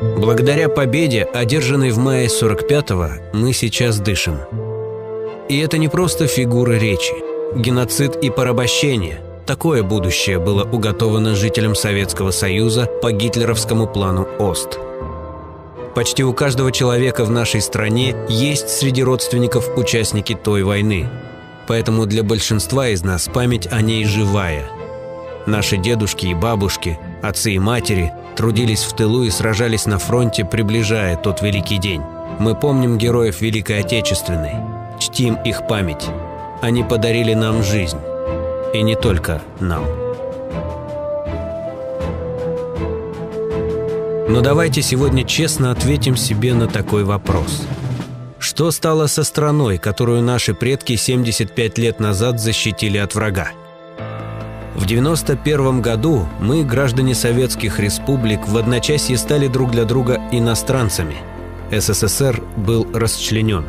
Благодаря победе, одержанной в мае 45-го, мы сейчас дышим. И это не просто фигура речи. Геноцид и порабощение – такое будущее было уготовано жителям Советского Союза по гитлеровскому плану ОСТ. Почти у каждого человека в нашей стране есть среди родственников участники той войны. Поэтому для большинства из нас память о ней живая. Наши дедушки и бабушки, отцы и матери трудились в тылу и сражались на фронте, приближая тот великий день. Мы помним героев Великой Отечественной, чтим их память. Они подарили нам жизнь. И не только нам. Но давайте сегодня честно ответим себе на такой вопрос. Что стало со страной, которую наши предки 75 лет назад защитили от врага? В 1991 году мы, граждане советских республик, в одночасье стали друг для друга иностранцами. СССР был расчленен.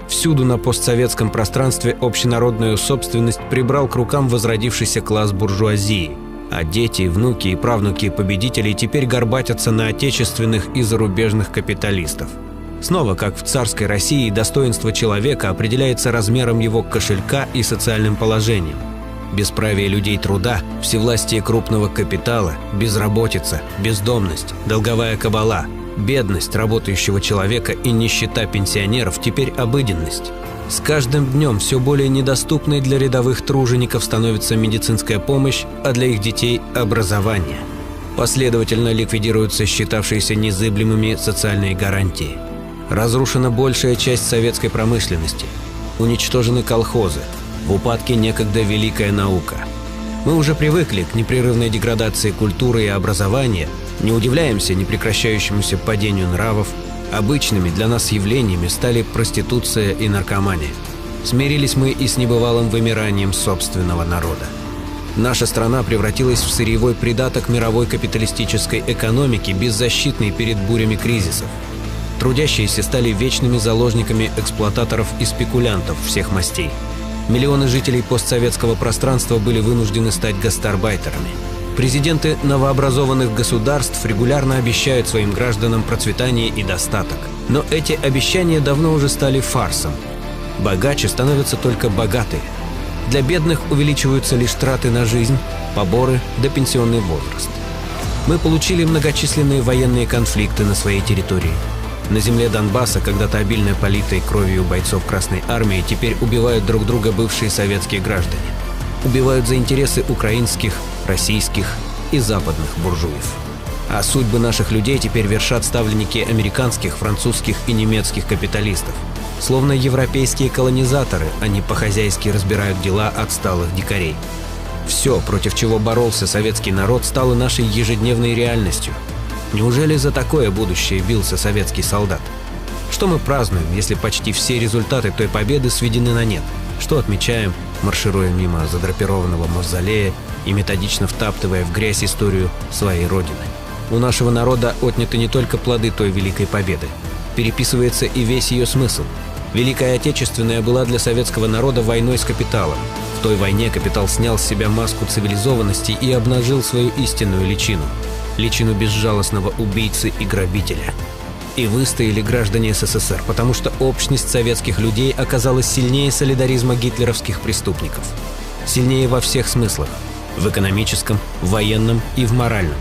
Всюду на постсоветском пространстве общенародную собственность прибрал к рукам возродившийся класс буржуазии, а дети, внуки и правнуки победителей теперь горбатятся на отечественных и зарубежных капиталистов. Снова, как в царской России, достоинство человека определяется размером его кошелька и социальным положением. Бесправие людей труда, всевластие крупного капитала, безработица, бездомность, долговая кабала, бедность работающего человека и нищета пенсионеров теперь обыденность. С каждым днем все более недоступной для рядовых тружеников становится медицинская помощь, а для их детей – образование. Последовательно ликвидируются считавшиеся незыблемыми социальные гарантии. Разрушена большая часть советской промышленности. Уничтожены колхозы. В упадке некогда великая наука. Мы уже привыкли к непрерывной деградации культуры и образования, не удивляемся непрекращающемуся падению нравов. Обычными для нас явлениями стали проституция и наркомания. Смирились мы и с небывалым вымиранием собственного народа. Наша страна превратилась в сырьевой придаток мировой капиталистической экономики, беззащитной перед бурями кризисов. Трудящиеся стали вечными заложниками эксплуататоров и спекулянтов всех мастей. Миллионы жителей постсоветского пространства были вынуждены стать гастарбайтерами. Президенты новообразованных государств регулярно обещают своим гражданам процветание и достаток. Но эти обещания давно уже стали фарсом. Богаче становятся только богатые. Для бедных увеличиваются лишь траты на жизнь, поборы да пенсионный возраст. Мы получили многочисленные военные конфликты на своей территории. На земле Донбасса, когда-то обильно политой кровью бойцов Красной Армии, теперь убивают друг друга бывшие советские граждане. Убивают за интересы украинских, российских и западных буржуев. А судьбы наших людей теперь вершат ставленники американских, французских и немецких капиталистов. Словно европейские колонизаторы, они по-хозяйски разбирают дела отсталых дикарей. Все, против чего боролся советский народ, стало нашей ежедневной реальностью. Неужели за такое будущее бился советский солдат? Что мы празднуем, если почти все результаты той победы сведены на нет? Что отмечаем, маршируя мимо задрапированного мавзолея и методично втаптывая в грязь историю своей родины? У нашего народа отняты не только плоды той великой победы. Переписывается и весь ее смысл. Великая Отечественная была для советского народа войной с капиталом. В той войне капитал снял с себя маску цивилизованности и обнажил свою истинную личину. Личину безжалостного убийцы и грабителя. И выстояли граждане СССР, потому что общность советских людей оказалась сильнее солидаризма гитлеровских преступников. Сильнее во всех смыслах – в экономическом, в военном и в моральном.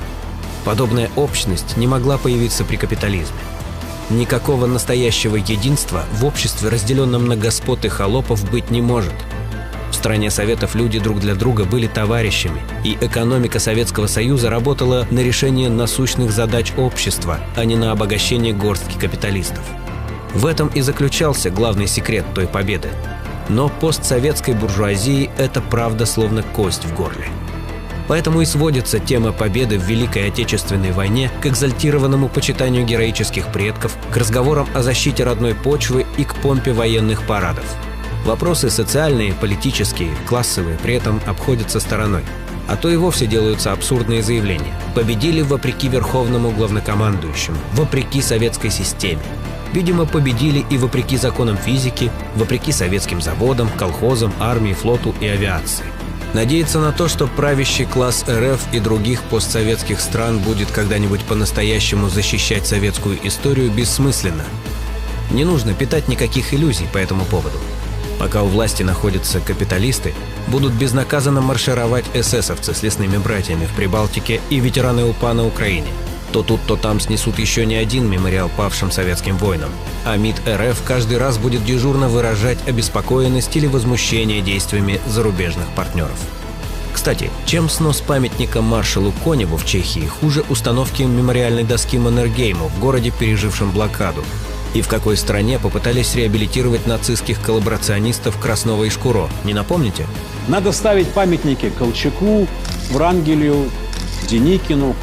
Подобная общность не могла появиться при капитализме. Никакого настоящего единства в обществе, разделенном на господ и холопов, быть не может. В стране Советов люди друг для друга были товарищами, и экономика Советского Союза работала на решение насущных задач общества, а не на обогащение горстки капиталистов. В этом и заключался главный секрет той победы. Но постсоветской буржуазии эта правда словно кость в горле. Поэтому и сводится тема победы в Великой Отечественной войне к экзальтированному почитанию героических предков, к разговорам о защите родной почвы и к помпе военных парадов. Вопросы социальные, политические, классовые при этом обходятся стороной. А то и вовсе делаются абсурдные заявления. Победили вопреки верховному главнокомандующему, вопреки советской системе. Видимо, победили и вопреки законам физики, вопреки советским заводам, колхозам, армии, флоту и авиации. Надеяться на то, что правящий класс РФ и других постсоветских стран будет когда-нибудь по-настоящему защищать советскую историю, бессмысленно. Не нужно питать никаких иллюзий по этому поводу. Пока у власти находятся капиталисты, будут безнаказанно маршировать эсэсовцы с лесными братьями в Прибалтике и ветераны УПА на Украине. То тут, то там снесут еще не один мемориал павшим советским воинам, а МИД РФ каждый раз будет дежурно выражать обеспокоенность или возмущение действиями зарубежных партнеров. Кстати, чем снос памятника маршалу Коневу в Чехии хуже установки мемориальной доски Маннергейму в городе, пережившем блокаду? И в какой стране попытались реабилитировать нацистских коллаборационистов Краснова и Шкуро, не напомните? Надо ставить памятники Колчаку, Врангелю, Деникину,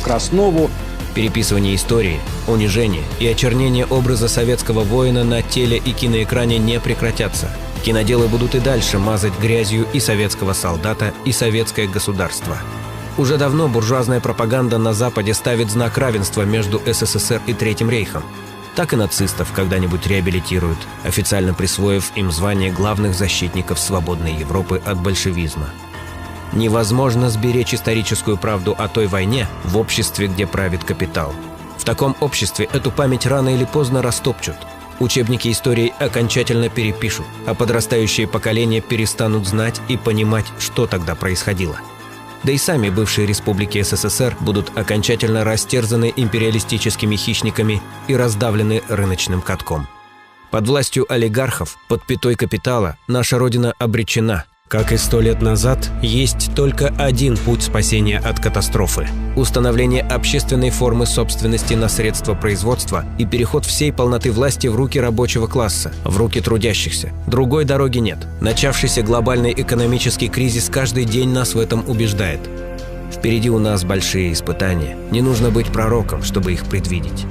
Краснову. Переписывание истории, унижение и очернение образа советского воина на теле и киноэкране не прекратятся. Киноделы будут и дальше мазать грязью и советского солдата, и советское государство. Уже давно буржуазная пропаганда на Западе ставит знак равенства между СССР и Третьим рейхом. Так и нацистов когда-нибудь реабилитируют, официально присвоив им звание главных защитников свободной Европы от большевизма. Невозможно сберечь историческую правду о той войне в обществе, где правит капитал. В таком обществе эту память рано или поздно растопчут. Учебники истории окончательно перепишут, а подрастающие поколения перестанут знать и понимать, что тогда происходило. Да и сами бывшие республики СССР будут окончательно растерзаны империалистическими хищниками и раздавлены рыночным катком. Под властью олигархов, под пятой капитала, наша Родина обречена. Как и 100 лет назад, есть только один путь спасения от катастрофы – установление общественной формы собственности на средства производства и переход всей полноты власти в руки рабочего класса, в руки трудящихся. Другой дороги нет. Начавшийся глобальный экономический кризис каждый день нас в этом убеждает. Впереди у нас большие испытания. Не нужно быть пророком, чтобы их предвидеть.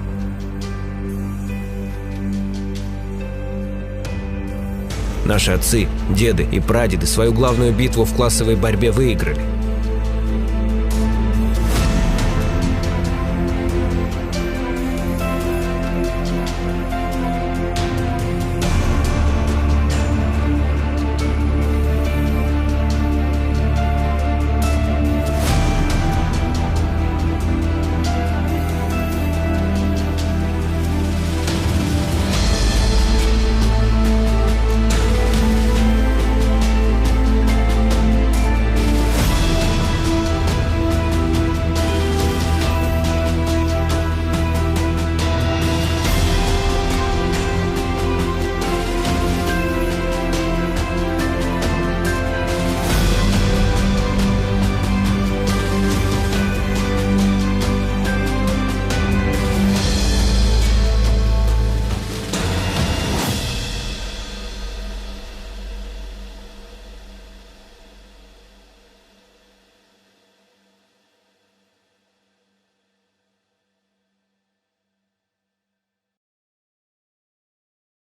Наши отцы, деды и прадеды свою главную битву в классовой борьбе выиграли.